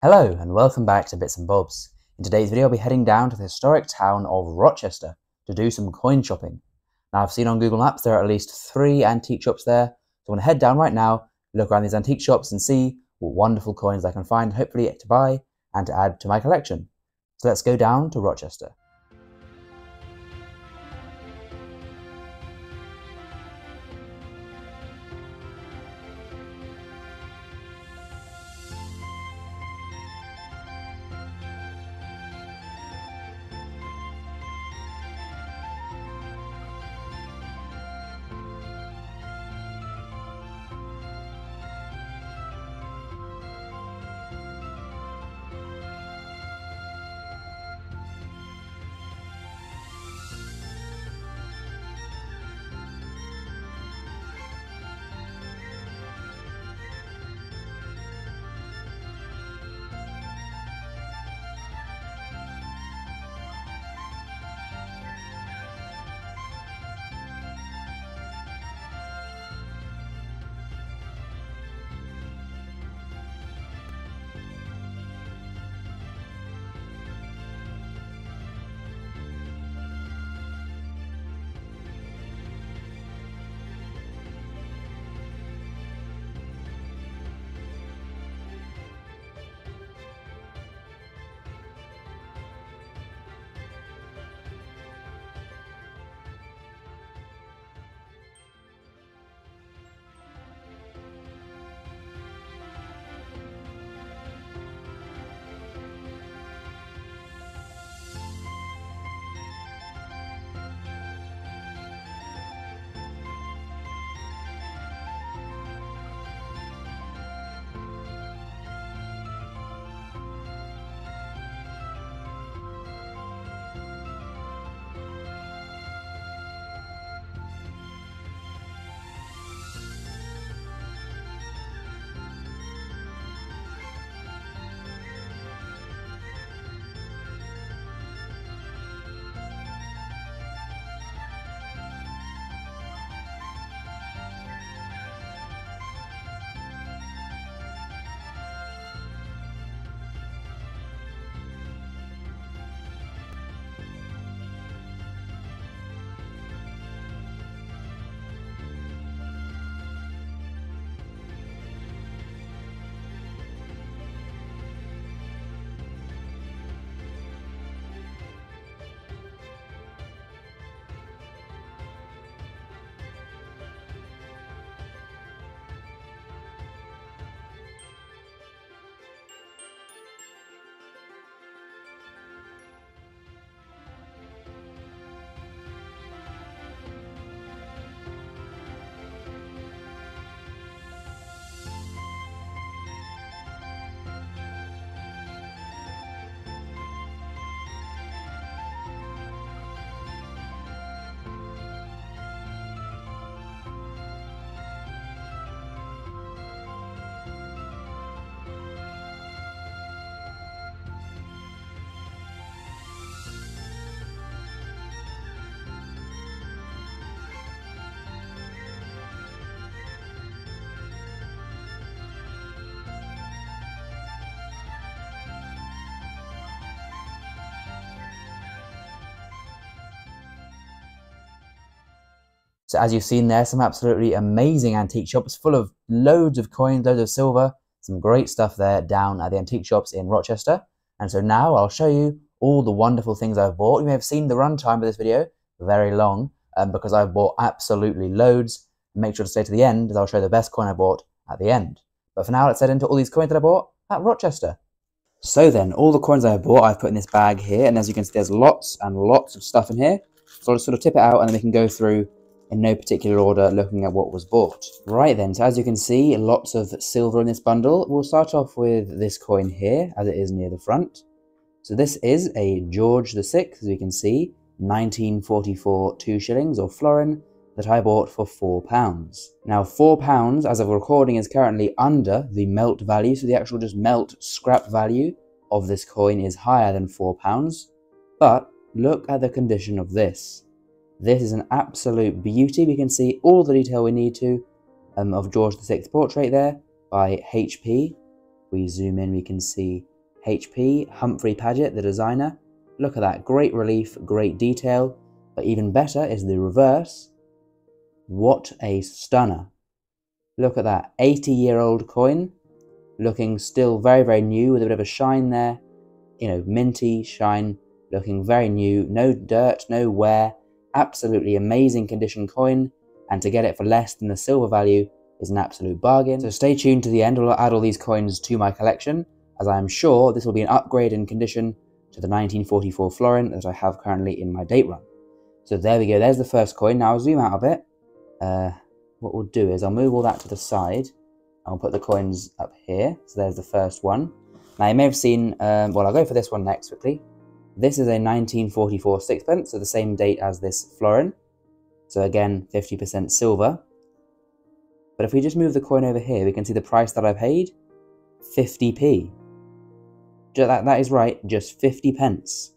Hello and welcome back to Bits and Bobs. In today's video I'll be heading down to the historic town of Rochester to do some coin shopping. Now I've seen on Google Maps there are at least 3 antique shops there, so I'm going to head down right now, look around these antique shops and see what wonderful coins I can find, hopefully to buy and to add to my collection. So let's go down to Rochester. So as you've seen there, some absolutely amazing antique shops full of loads of coins, loads of silver, some great stuff there down at the antique shops in Rochester. And so now I'll show you all the wonderful things I've bought. You may have seen the runtime of this video, very long, because I've bought absolutely loads. Make sure to stay to the end as I'll show you the best coin I bought at the end. But for now, let's head into all these coins that I bought at Rochester. So then, all the coins I bought, I've put in this bag here, and as you can see, there's lots and lots of stuff in here. So I'll just sort of tip it out and then we can go through in no particular order looking at what was bought. Right then, so as you can see, lots of silver in this bundle. We'll start off with this coin here, as it is near the front. So this is a George VI, as you can see, 1944 2 shillings or florin that I bought for £4. Now £4 as of recording is currently under the melt value, so the actual just melt scrap value of this coin is higher than £4, but look at the condition of this. This is an absolute beauty. We can see all the detail we need to of George VI portrait there by HP. If we zoom in, we can see HP, Humphrey Paget, the designer. Look at that, great relief, great detail, but even better is the reverse. What a stunner. Look at that, 80-year-old coin, looking still very, very new with a bit of a shine there. You know, minty shine, looking very new, no dirt, no wear, absolutely amazing condition coin, and to get it for less than the silver value is an absolute bargain. So stay tuned to the end, I'll add all these coins to my collection, as I am sure this will be an upgrade in condition to the 1944 florin that I have currently in my date run. So there we go, there's the first coin. Now I'll zoom out a bit. What we'll do is I'll move all that to the side. I'll put the coins up here. So there's the first one. Now you may have seen, well, I'll go for this one next quickly. This is a 1944 sixpence, so the same date as this florin. So again, 50% silver. But if we just move the coin over here, we can see the price that I paid, 50p. That is right, just 50 pence.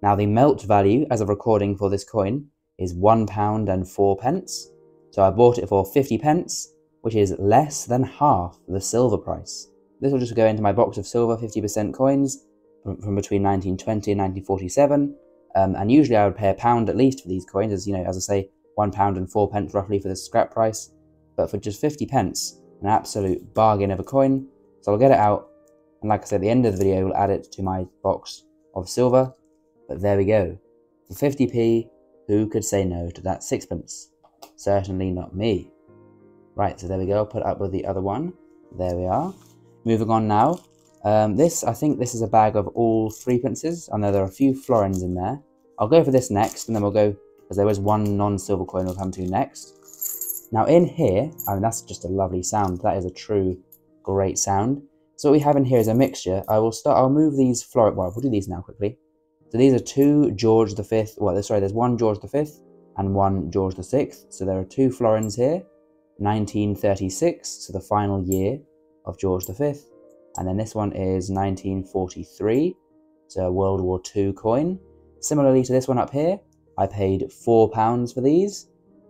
Now the melt value, as of recording for this coin, is £1 and 4 pence. So I bought it for 50 pence, which is less than half the silver price. This will just go into my box of silver 50% coins from between 1920 and 1947. And usually I would pay £1 at least for these coins, as you know, as I say, £1 and 4 pence roughly for the scrap price. But for just 50 pence, an absolute bargain of a coin. So I'll get it out, and like I said, at the end of the video, we'll add it to my box of silver. But there we go. For 50p, who could say no to that sixpence? Certainly not me. Right, so there we go. I'll put it up with the other one. There we are. Moving on now. I think this is a bag of all threepences. I know there are a few florins in there. I'll go for this next, and then we'll go, because there was one non-silver coin we'll come to next. Now in here, I mean, that's just a lovely sound. That is a true great sound. So what we have in here is a mixture. I'll move these florin, well, we'll do these now quickly. So these are two George V, well, sorry, there's one George V and one George VI. So there are two florins here, 1936, so the final year of George V. And then this one is 1943, so a World War II coin. Similarly to this one up here, I paid £4 for these.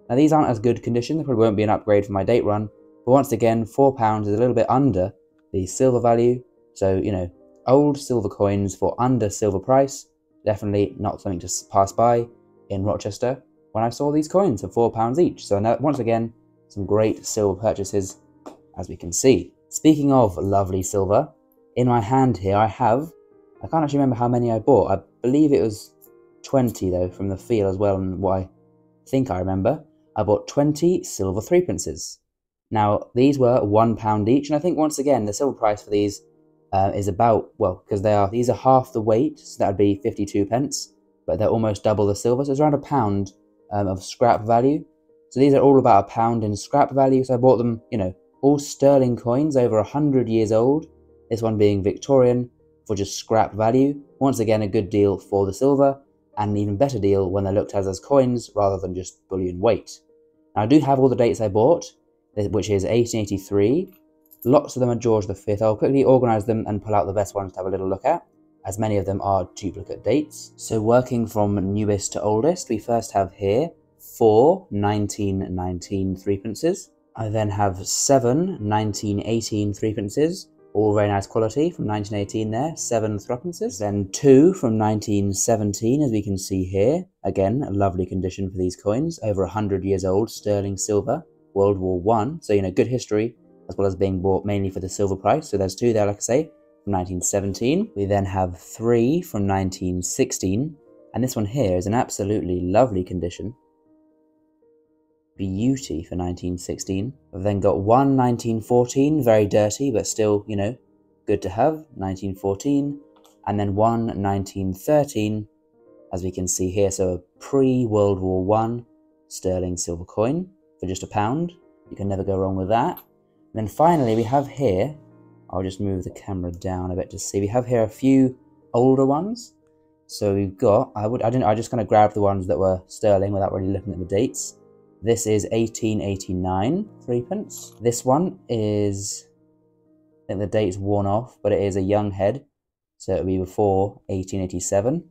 Now these aren't as good condition, they probably won't be an upgrade for my date run, but once again, £4 is a little bit under the silver value. So, you know, old silver coins for under silver price, definitely not something to pass by in Rochester when I saw these coins for £4 each. So now, once again, some great silver purchases, as we can see. Speaking of lovely silver, in my hand here I can't actually remember how many I bought. I believe it was 20 though, from the feel as well, and what I think I remember. I bought 20 silver threepences. Now, these were £1 each, and I think once again, the silver price for these is about, well, because these are half the weight, so that would be 52 pence, but they're almost double the silver, so it's around £1 of scrap value. So these are all about £1 in scrap value, so I bought them, you know, all sterling coins over 100 years old, this one being Victorian, for just scrap value. Once again, a good deal for the silver, and an even better deal when they're looked at as coins rather than just bullion weight. Now, I do have all the dates I bought, which is 1883. Lots of them are George V. I'll quickly organise them and pull out the best ones to have a little look at, as many of them are duplicate dates. So working from newest to oldest, we first have here 4 1919 threepences. I then have 7 1918 threepences, all very nice quality from 1918 there, 7 threepences. Then 2 from 1917, as we can see here. Again, a lovely condition for these coins, over 100 years old, sterling silver, World War I. So, you know, good history, as well as being bought mainly for the silver price. So there's 2 there, like I say, from 1917. We then have 3 from 1916, and this one here is an absolutely lovely condition. Beauty for 1916. We've then got 1 1914, very dirty, but still, you know, good to have, 1914. And then 1 1913, as we can see here, so a pre-World War I sterling silver coin for just £1. You can never go wrong with that. And then finally we have here, I'll just move the camera down a bit to see, we have here a few older ones. So we've got, I just kind of grabbed the ones that were sterling without really looking at the dates. This is 1889 threepence. This one is, I think the date's worn off, but it is a young head, so it'll be before 1887.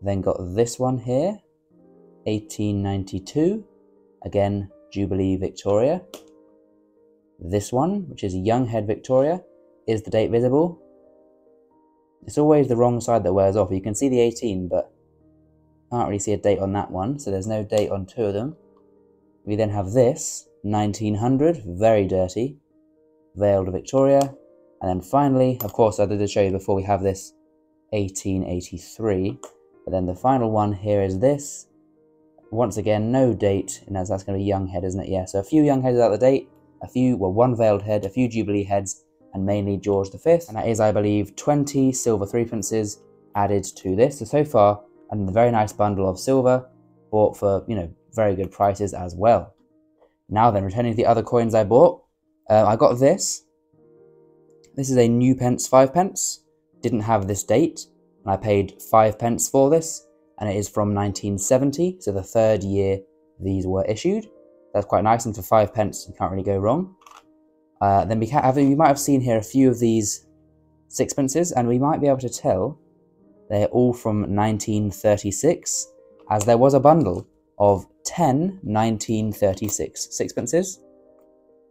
Then got this one here, 1892, again Jubilee Victoria. This one, which is a young head Victoria, is the date visible? It's always the wrong side that wears off. You can see the 18, but can't really see a date on that one, so there's no date on two of them. We then have this, 1900, very dirty, Veiled Victoria. And then finally, of course, I did show you before, we have this 1883. But then the final one here is this. Once again, no date, and that's going to be young head, isn't it? Yeah, so a few young heads without the date, one veiled head, a few Jubilee heads, and mainly George V. And that is, I believe, 20 silver threepences added to this. So far, a very nice bundle of silver, bought for, very good prices as well. Now then, returning to the other coins I bought, I got this. This is a new pence 5p. Didn't have this date, and I paid 5p for this, and it is from 1970, so the third year these were issued. That's quite nice, and for 5p, you can't really go wrong. Then we might have seen here a few of these sixpences, and we might be able to tell they're all from 1936, as there was a bundle of 10 1936 sixpences.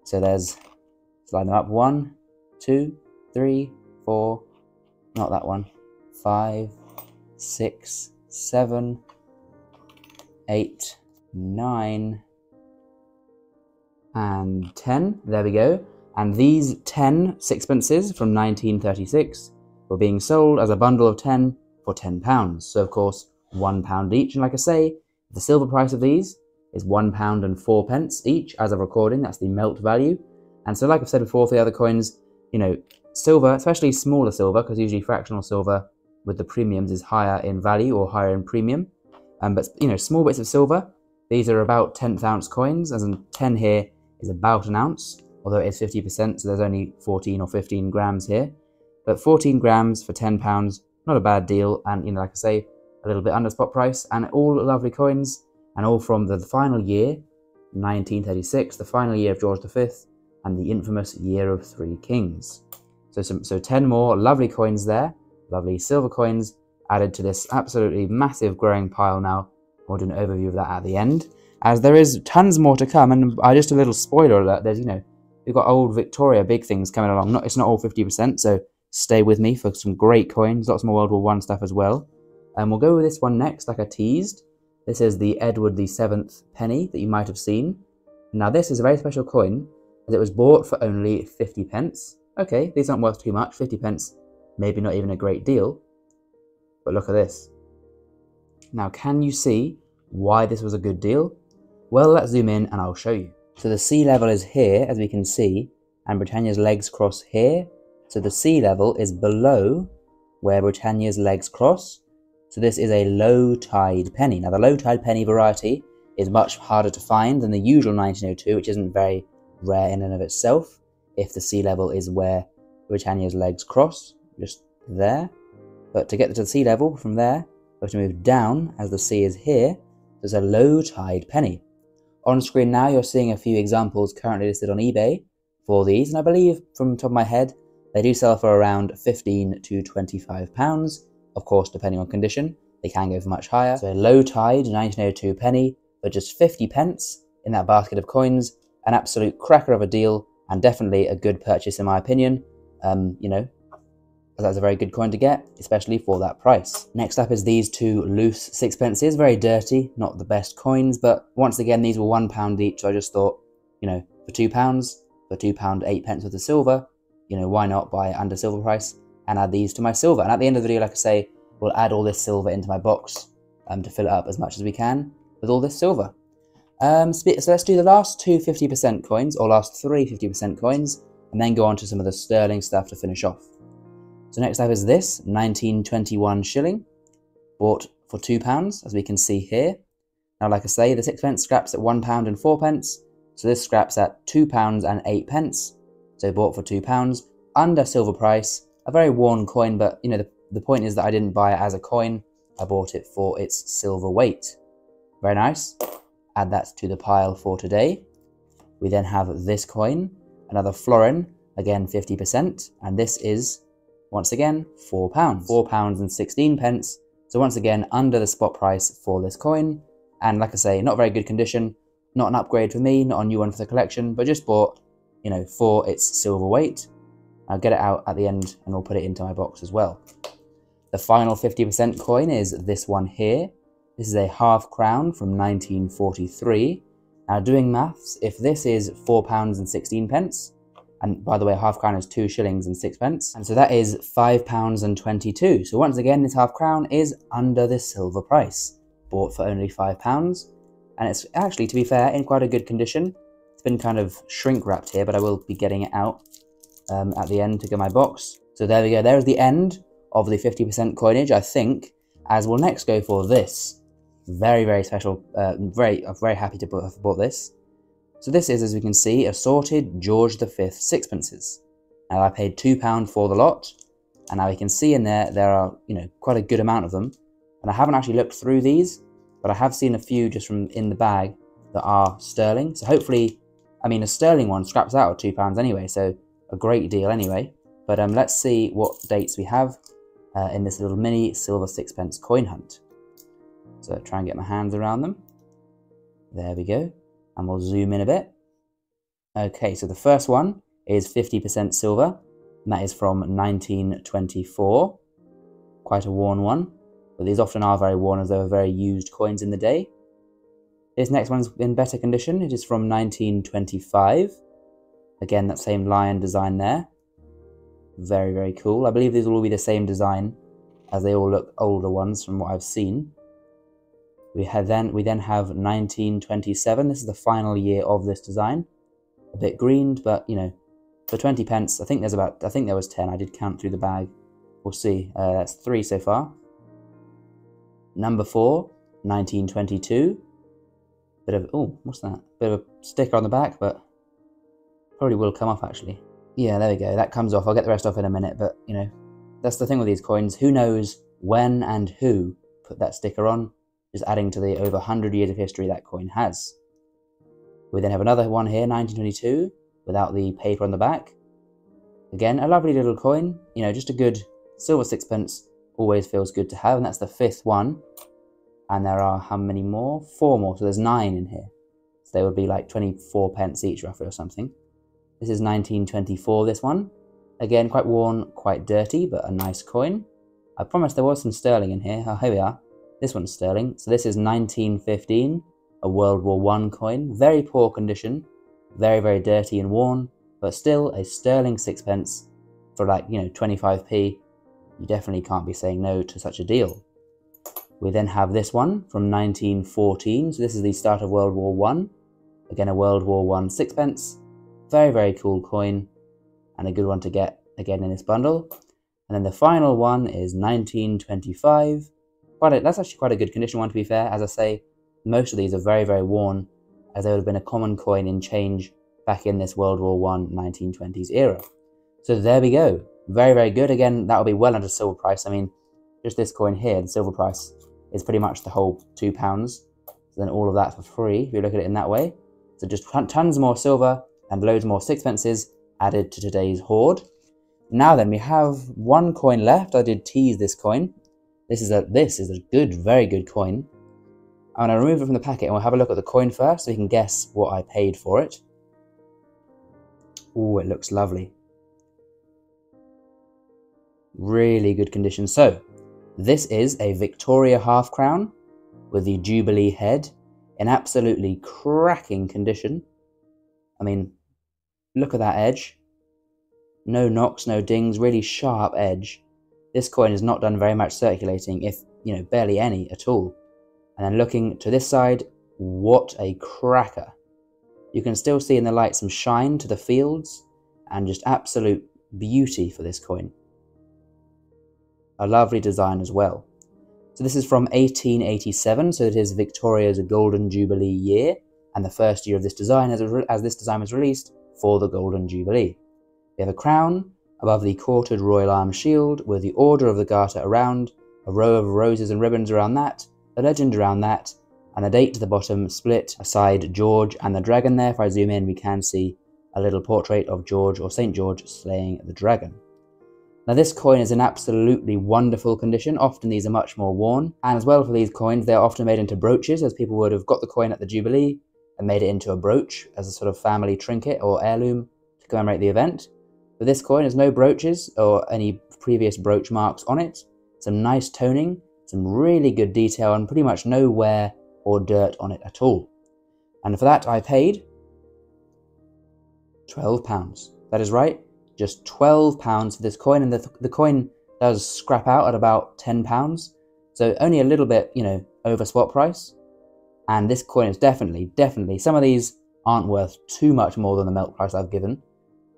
So there's, let's line them up, 1, 2, 3, 4, not that one, 5, 6, 7, 8, 9, and 10. There we go. And these 10 sixpences from 1936 were being sold as a bundle of 10 for £10. So of course, £1 each. And like I say, the silver price of these is £1 and 4p each as of recording. That's the melt value. And so like I've said before, for the other coins, silver, especially smaller silver, because usually fractional silver with the premiums is higher in value or higher in premium. But small bits of silver, these are about 10th ounce coins, as in 10 here is about an ounce, although it is 50%, so there's only 14 or 15 grams here. But 14 grams for £10, not a bad deal, and like I say, a little bit under spot price, and all lovely coins, and all from the final year, 1936, the final year of George V, and the infamous year of 3 kings. So 10 more lovely coins there, lovely silver coins, added to this absolutely massive growing pile now. We'll do an overview of that at the end, as there is tons more to come, and just a little spoiler alert, there's, we've got old Victoria big things coming along. It's not all 50%, so stay with me for some great coins, lots more World War I stuff as well. And we'll go with this one next, like I teased. This is the Edward VII penny that you might have seen. Now this is a very special coin, as it was bought for only 50p. Okay, these aren't worth too much, 50p, maybe not even a great deal. But look at this. Now, can you see why this was a good deal? Well, let's zoom in and I'll show you. So the sea level is here, as we can see, and Britannia's legs cross here. So the sea level is below where Britannia's legs cross. So this is a low tide penny. Now the low tide penny variety is much harder to find than the usual 1902, which isn't very rare in and of itself, if the sea level is where Britannia's legs cross, just there. But to get to the sea level from there, we have to move down as the sea is here. There's a low tide penny. On screen now, you're seeing a few examples currently listed on eBay for these, and I believe from the top of my head, they do sell for around £15 to £25. Of course, depending on condition, they can go for much higher. So a low tide 1902 penny for just 50p in that basket of coins, an absolute cracker of a deal, and definitely a good purchase in my opinion. That's a very good coin to get, especially for that price. Next up is these two loose sixpences, very dirty, not the best coins, but once again, these were £1 each, so I just thought, for £2, for £2 8p worth of silver, why not buy under silver price and add these to my silver? And at the end of the video, like I say, we'll add all this silver into my box to fill it up as much as we can with all this silver. So let's do the last two 50% coins, or last three 50% coins, and then go on to some of the sterling stuff to finish off. So next up is this 1921 shilling, bought for £2, as we can see here. Now, like I say, the sixpence scraps at £1 and 4p, so this scraps at £2 and 8p. So bought for £2, under silver price, a very worn coin, but the point is that I didn't buy it as a coin, I bought it for its silver weight. Very nice. Add that to the pile for today. We then have this coin, another florin, again 50%, and this is, once again, £4. £4 and 16p, so once again, under the spot price for this coin, and like I say, not very good condition, not an upgrade for me, not a new one for the collection, but just bought, for its silver weight. I'll get it out at the end and we'll put it into my box as well. The final 50% coin is this one here. This is a half crown from 1943. Now doing maths, if this is £4.16, and by the way, half crown is 2 shillings and 6 pence, and so that is £5.22. So once again, this half crown is under the silver price, bought for only £5, and it's actually, to be fair, in quite a good condition. It's been kind of shrink wrapped here, but I will be getting it out at the end to get my box. So there we go, there's the end of the 50% coinage, I think, as we'll next go for this. Very, very special, I'm very happy to have bought this. So this is, as we can see, assorted George V sixpences. Now I paid £2 for the lot, and now we can see in there are, quite a good amount of them. And I haven't actually looked through these, but I have seen a few just from in the bag that are sterling. So hopefully, a sterling one scraps out at £2 anyway, so a great deal anyway. But let's see what dates we have in this little mini silver sixpence coin hunt. So try and get my hands around them. There we go. And we'll zoom in a bit. Okay, so the first one is 50% silver, and that is from 1924. Quite a worn one, but these often are very worn as they were very used coins in the day. This next one's in better condition. It is from 1925. Again, that same lion design there. Very, very cool. I believe these will all be the same design, as they all look older ones from what I've seen. We then have 1927. This is the final year of this design. A bit greened, but for 20 pence, I think there was 10. I did count through the bag. We'll see. That's 3 so far. Number 4, 1922. What's that? Bit of a sticker on the back, but probably will come off actually. Yeah, there we go. That comes off. I'll get the rest off in a minute, but that's the thing with these coins. Who knows when and who put that sticker on? Just adding to the over 100 years of history that coin has. We then have another one here, 1922, without the paper on the back. Again, a lovely little coin, just a good silver sixpence, always feels good to have, and that's the 5th one. And there are how many more? 4 more, so there's 9 in here. So they would be like 24 pence each roughly or something. This is 1924, this one. Again, quite worn, quite dirty, but a nice coin. I promised there was some sterling in here. Oh, here we are. This one's sterling. So this is 1915, a World War I coin. Very poor condition, very, very dirty and worn, but still a sterling sixpence for 25p. You definitely can't be saying no to such a deal. We then have this one from 1914. So this is the start of World War I. Again, a World War I sixpence. Very, very cool coin, and a good one to get again in this bundle. And then the final one is 1925. That's actually quite a good condition one, to be fair. As I say, most of these are very, very worn, as they would have been a common coin in change back in this World War I 1920s era. So there we go. Very, very good. Again, that will be well under silver price. Just this coin here, the silver price is pretty much the whole £2. So then all of that for free, if you look at it in that way. So just tons more silver and loads more sixpences added to today's hoard. Now then, we have one coin left. I did tease this coin. This is a good, very good coin. I'm going to remove it from the packet and we'll have a look at the coin first so you can guess what I paid for it. Oh, it looks lovely. Really good condition. So, this is a Victoria half crown with the Jubilee head in absolutely cracking condition. Look at that edge. No knocks, no dings, really sharp edge. This coin has not done very much circulating, if, barely any at all. And then looking to this side, what a cracker. You can still see in the light some shine to the fields, and just absolute beauty for this coin. A lovely design as well. So this is from 1887, so it is Victoria's Golden Jubilee year, and the first year of this design as this design was released for the Golden Jubilee. We have a crown above the quartered royal arm shield with the Order of the Garter around, a row of roses and ribbons around that, a legend around that, and the date to the bottom split aside George and the dragon there. If I zoom in, we can see a little portrait of George or St. George slaying the dragon. Now this coin is in absolutely wonderful condition. Often these are much more worn, and as well for these coins, they are often made into brooches, as people would have got the coin at the Jubilee and made it into a brooch as a sort of family trinket or heirloom to commemorate the event. But this coin has no brooches or any previous brooch marks on it. It's some nice toning, some really good detail, and pretty much no wear or dirt on it at all. And for that I paid £12. That is right, just £12 for this coin, and the coin does scrap out at about £10, so only a little bit, over swap price. And this coin is definitely, some of these aren't worth too much more than the melt price I've given,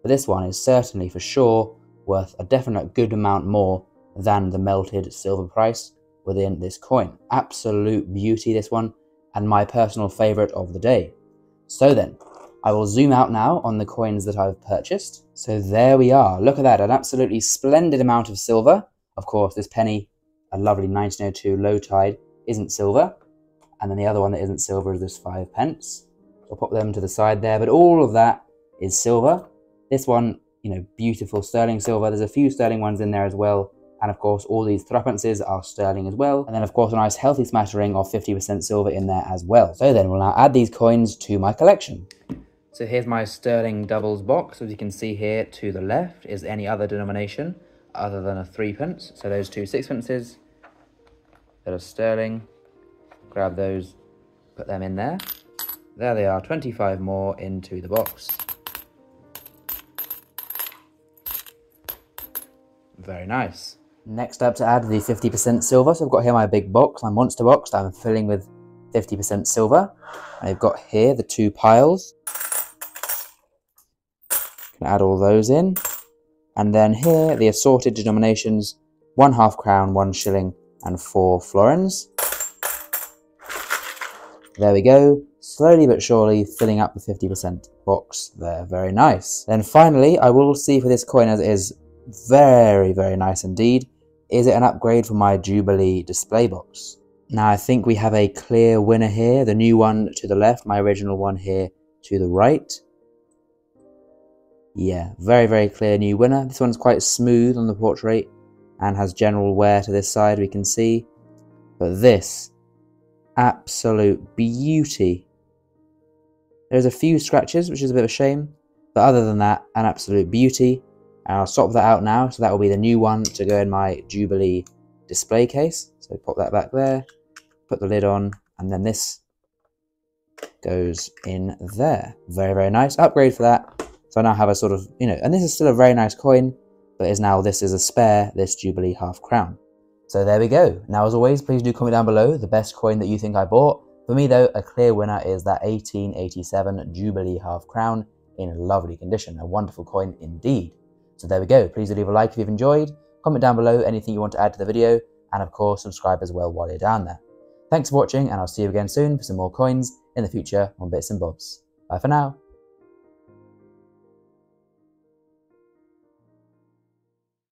but this one is certainly for sure worth a definite good amount more than the melted silver price within this coin. Absolute beauty, this one, and my personal favorite of the day. So then, I will zoom out now on the coins that I've purchased. So there we are. Look at that, an absolutely splendid amount of silver. Of course, this penny, a lovely 1902 low tide, isn't silver. And then the other one that isn't silver is this 5p. I'll pop them to the side there, but all of that is silver. This one, beautiful sterling silver. There's a few sterling ones in there as well. And of course, all these threepences are sterling as well. And then of course, a nice healthy smattering of 50% silver in there as well. So then we'll now add these coins to my collection. So here's my sterling doubles box. As you can see here to the left is any other denomination other than a 3p. So those two sixpences that are sterling, grab those, put them in there. There they are, 25 more into the box. Very nice. Next up to add the 50% silver. So I've got here my big box, my monster box that I'm filling with 50% silver. I've got here the two piles. Can add all those in. And then here the assorted denominations, 1/2 crown, 1 shilling, and 4 florins. There we go, slowly but surely filling up the 50% box there. Very nice. Then finally, I will see for this coin, as it is very, very nice indeed. Is it an upgrade for my Jubilee display box? Now I think we have a clear winner here. The new one to the left, my original one here to the right. Yeah, very, very clear new winner. This one's quite smooth on the portrait and has general wear to this side, we can see. But this, absolute beauty. There's a few scratches, which is a bit of a shame. But other than that, an absolute beauty. And I'll swap that out now, so that will be the new one to go in my Jubilee display case. So pop that back there, put the lid on, and then this goes in there. Very, very nice. Upgrade for that. So I now have a sort of, and this is still a very nice coin, but this is a spare, this Jubilee half crown. So there we go. Now, as always, please do comment down below the best coin that you think I bought. For me, though, a clear winner is that 1887 Jubilee half crown in lovely condition. A wonderful coin indeed. So there we go. Please do leave a like if you've enjoyed. Comment down below anything you want to add to the video. And of course, subscribe as well while you're down there. Thanks for watching, and I'll see you again soon for some more coins in the future on Bits and Bobs. Bye for now.